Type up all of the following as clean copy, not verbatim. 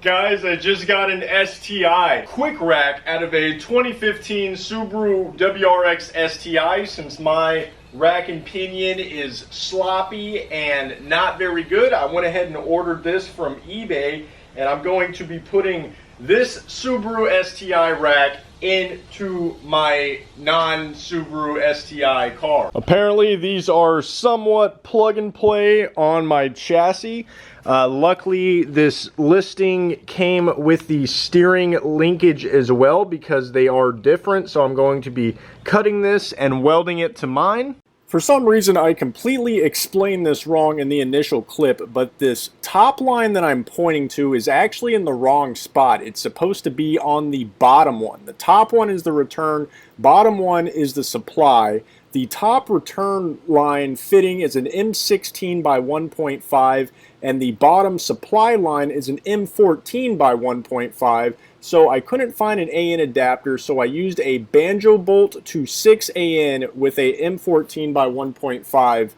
Guys, I just got an STi quick rack out of a 2015 Subaru WRX STi. Since my rack and pinion is sloppy and not very good, I went ahead and ordered this from eBay, and I'm going to be putting this Subaru STi rack into my non-Subaru STi car. Apparently these are somewhat plug and play on my chassis. Luckily this listing came with the steering linkage as well, because they are different, so I'm going to be cutting this and welding it to mine. For some reason, I completely explained this wrong in the initial clip, but this top line that I'm pointing to is actually in the wrong spot. It's supposed to be on the bottom one. The top one is the return, bottom one is the supply. The top return line fitting is an M16 by 1.5, and the bottom supply line is an M14 by 1.5. So I couldn't find an AN adapter, so I used a banjo bolt to 6 AN with a M14 by 1.5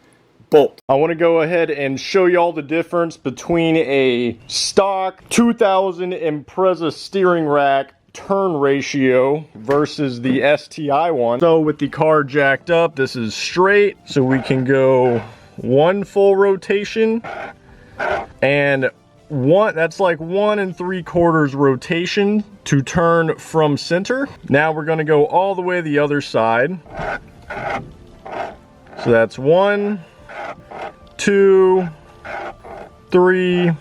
bolt. I want to go ahead and show y'all the difference between a stock 2000 Impreza steering rack turn ratio versus the STi one. So with the car jacked up, this is straight, so we can go one full rotation, and that's like 1 3/4 rotation to turn from center. Now we're going to go all the way the other side. So that's 1, 2, 3.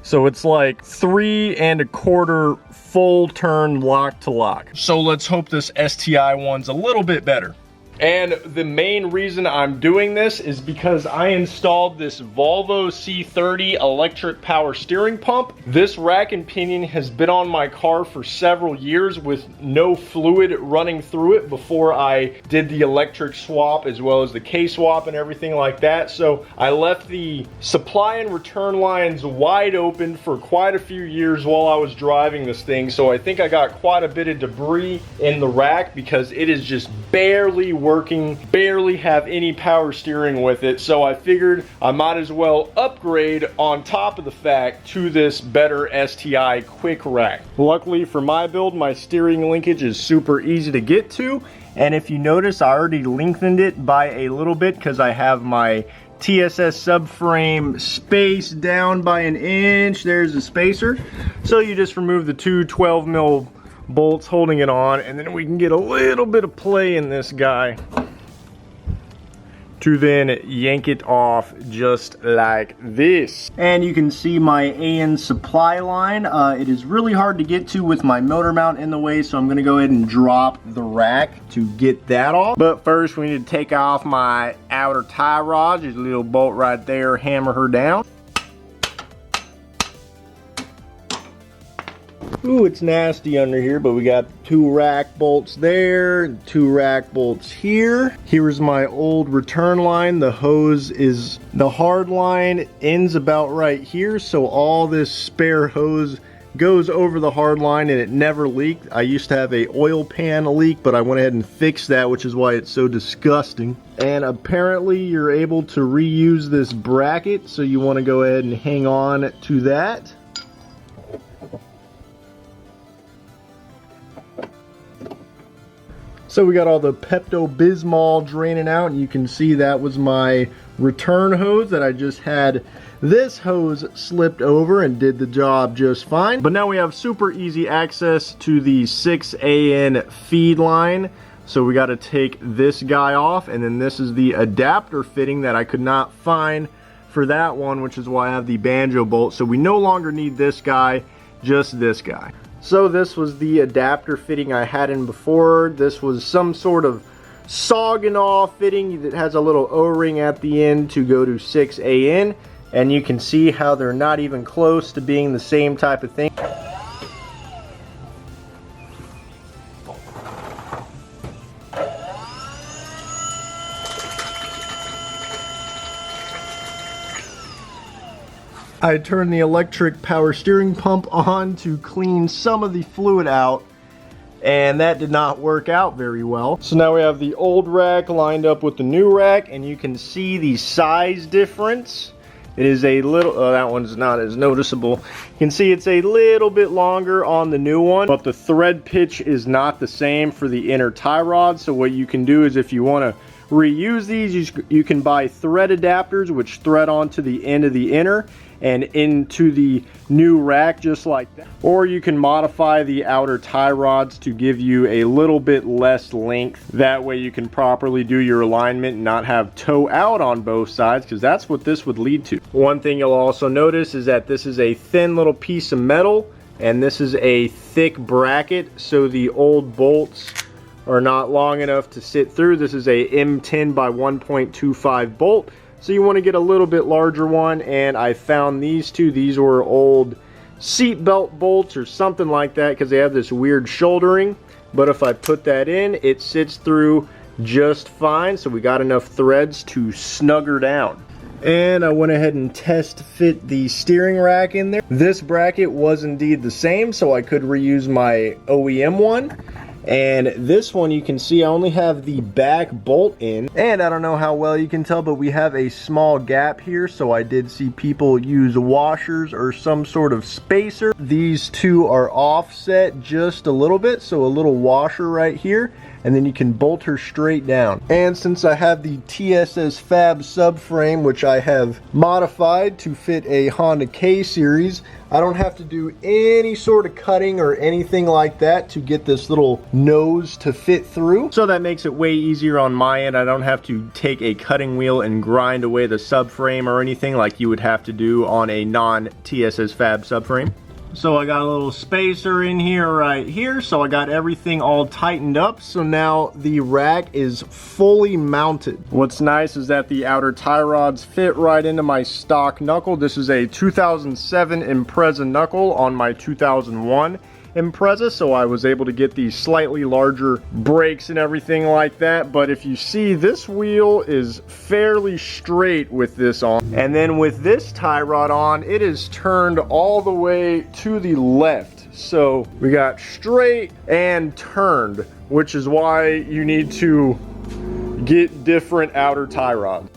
So it's like 3 1/4 full turn lock to lock. So let's hope this STi one's a little bit better. And the main reason I'm doing this is because I installed this Volvo C30 electric power steering pump. This rack and pinion has been on my car for several years with no fluid running through it before I did the electric swap as well as the K-swap and everything like that. So I left the supply and return lines wide open for quite a few years while I was driving this thing. So I think I got quite a bit of debris in the rack because it is just barely working, barely have any power steering with it. So I figured I might as well upgrade on top of the fact to this better STi quick rack. Luckily for my build, my steering linkage is super easy to get to, and if you notice, I already lengthened it by a little bit because I have my TSS subframe space down by 1 inch. There's the spacer. So you just remove the two 12 mil bolts holding it on, and then we can get a little bit of play in this guy to then yank it off just like this. And you can see my AN supply line. It is really hard to get to with my motor mount in the way, so I'm going to go ahead and drop the rack to get that off. But first we need to take off my outer tie rods. There's a little bolt right there, hammer her down. Ooh, it's nasty under here, but we got 2 rack bolts there and 2 rack bolts here. Here's my old return line. The hose is, the hard line ends about right here, so all this spare hose goes over the hard line and it never leaked. I used to have a oil pan leak, but I went ahead and fixed that, which is why it's so disgusting. And apparently you're able to reuse this bracket, so you want to go ahead and hang on to that. So we got all the Pepto-Bismol draining out, and you can see that was my return hose that I just had this hose slipped over and did the job just fine. But now we have super easy access to the 6 AN feed line. So we got to take this guy off, and then this is the adapter fitting that I could not find for that one, which is why I have the banjo bolt. So we no longer need this guy, just this guy. So this was the adapter fitting I had in before. This was some sort of Saginaw fitting that has a little O-ring at the end to go to 6 AN. And you can see how they're not even close to being the same type of thing. I turned the electric power steering pump on to clean some of the fluid out, and that did not work out very well. So now we have the old rack lined up with the new rack, and you can see the size difference. It is a little, that one's not as noticeable. You can see it's a little bit longer on the new one, but the thread pitch is not the same for the inner tie rod. So what you can do is, if you want to reuse these, you can buy thread adapters which thread onto the end of the inner and into the new rack just like that, or you can modify the outer tie rods to give you a little bit less length. That way you can properly do your alignment and not have toe out on both sides, because that's what this would lead to. One thing you'll also notice is that this is a thin little piece of metal and this is a thick bracket, so the old bolts are not long enough to sit through. This is a M10 by 1.25 bolt. So you want to get a little bit larger one, and I found these two. These were old seat belt bolts or something like that, because they have this weird shouldering. But if I put that in, it sits through just fine. So we got enough threads to snug her down. And I went ahead and test fit the steering rack in there. This bracket was indeed the same, so I could reuse my OEM one. And this one, you can see I only have the back bolt in, and I don't know how well you can tell, but we have a small gap here, so I did see people use washers or some sort of spacer. These two are offset just a little bit, so a little washer right here, and then you can bolt her straight down. And since I have the TSS Fab subframe, which I have modified to fit a Honda K series, I don't have to do any sort of cutting or anything like that to get this little nose to fit through. So that makes it way easier on my end. I don't have to take a cutting wheel and grind away the subframe or anything like you would have to do on a non-TSS Fab subframe. So I got a little spacer in here right here, so I got everything all tightened up. So now the rack is fully mounted. What's nice is that the outer tie rods fit right into my stock knuckle. This is a 2007 Impreza knuckle on my 2001 Impreza, so I was able to get these slightly larger brakes and everything like that. But if you see, this wheel is fairly straight with this on, and then with this tie rod on, it is turned all the way to the left. So we got straight and turned, which is why you need to get different outer tie rods.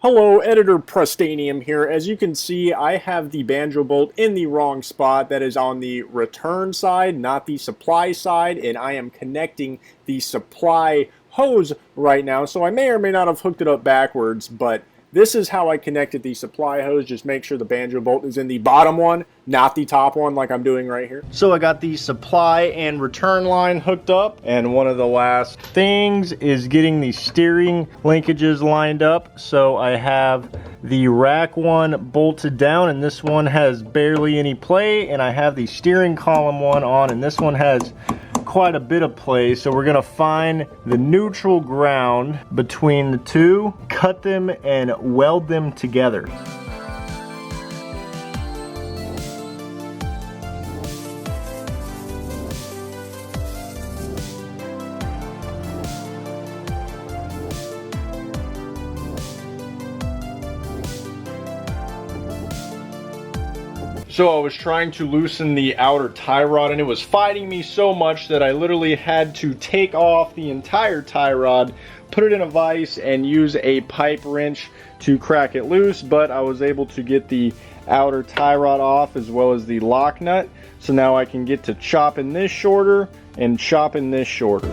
Hello, Editor Prestanium here. As you can see, I have the banjo bolt in the wrong spot. That is on the return side, not the supply side, and I am connecting the supply hose right now. So I may or may not have hooked it up backwards, but this is how I connected the supply hose. Just make sure the banjo bolt is in the bottom one, not the top one like I'm doing right here. So I got the supply and return line hooked up, and one of the last things is getting the steering linkages lined up. So I have the rack one bolted down, and this one has barely any play, and I have the steering column one on, and this one has quite a bit of play. So we're gonna find the neutral ground between the two, cut them, and weld them together. So I was trying to loosen the outer tie rod, and it was fighting me so much that I literally had to take off the entire tie rod, put it in a vise, and use a pipe wrench to crack it loose. But I was able to get the outer tie rod off as well as the lock nut. So now I can get to chopping this shorter and chopping this shorter.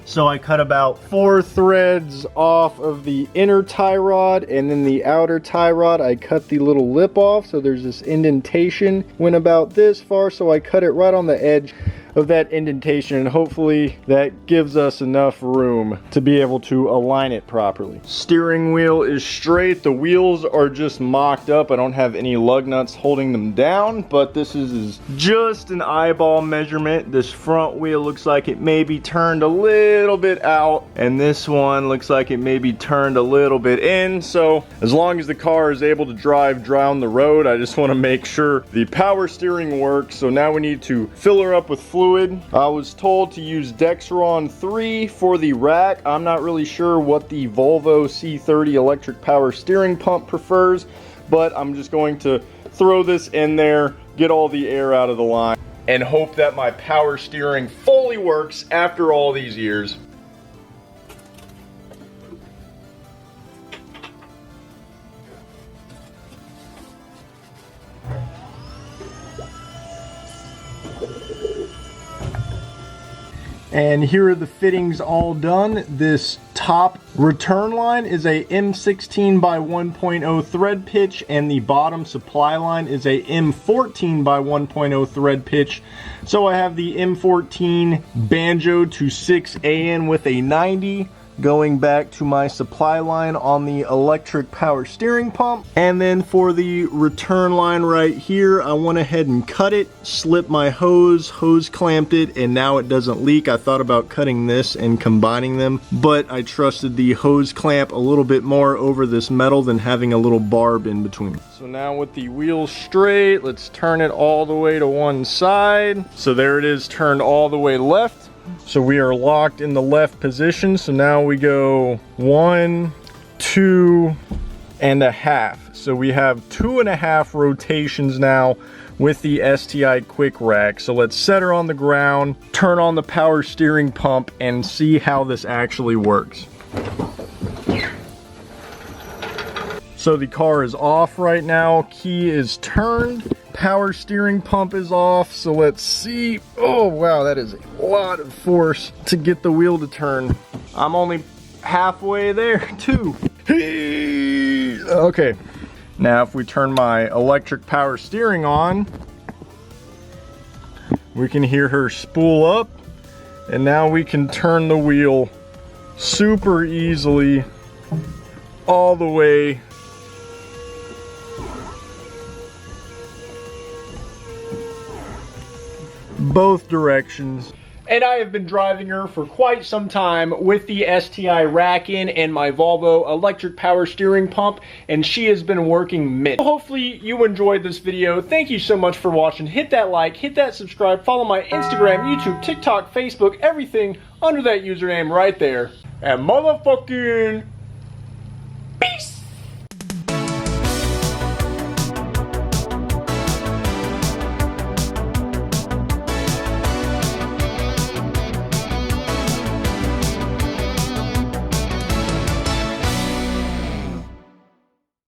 So I cut about 4 threads off of the inner tie rod, and then the outer tie rod I cut the little lip off, so there's this indentation. Went about this far, so I cut it right on the edge of that indentation, and hopefully that gives us enough room to be able to align it properly. Steering wheel is straight. The wheels are just mocked up. I don't have any lug nuts holding them down, but this is just an eyeball measurement. This front wheel looks like it may be turned a little bit out, and this one looks like it may be turned a little bit in. So as long as the car is able to drive down the road, I just want to make sure the power steering works. So now we need to fill her up with fluid fluid. I was told to use Dexron 3 for the rack. I'm not really sure what the Volvo C30 electric power steering pump prefers, but I'm just going to throw this in there, get all the air out of the line, and hope that my power steering fully works after all these years. And here are the fittings all done. This top return line is a M16 by 1.0 thread pitch, and the bottom supply line is a M14 by 1.0 thread pitch. So I have the M14 banjo to 6AN with a 90 going back to my supply line on the electric power steering pump. And then for the return line right here, I went ahead and cut it, slipped my hose clamped it, and now it doesn't leak. I thought about cutting this and combining them, but I trusted the hose clamp a little bit more over this metal than having a little barb in between. So now with the wheels straight, let's turn it all the way to one side. So there it is, turned all the way left. So we are locked in the left position. So now we go 1, 2.5. So we have 2.5 rotations now with the STi quick rack. So let's set her on the ground, turn on the power steering pump, and see how this actually works. So the car is off right now, key is turned, power steering pump is off, so let's see. Oh wow, that is a lot of force to get the wheel to turn. I'm only halfway there too. Okay, now if we turn my electric power steering on, we can hear her spool up, and now we can turn the wheel super easily all the way both directions. And I have been driving her for quite some time with the STi Rack in and my Volvo electric power steering pump, and she has been working mint. Hopefully you enjoyed this video. Thank you so much for watching. Hit that like, hit that subscribe, follow my Instagram, YouTube, TikTok, Facebook, everything under that username right there. And motherfucking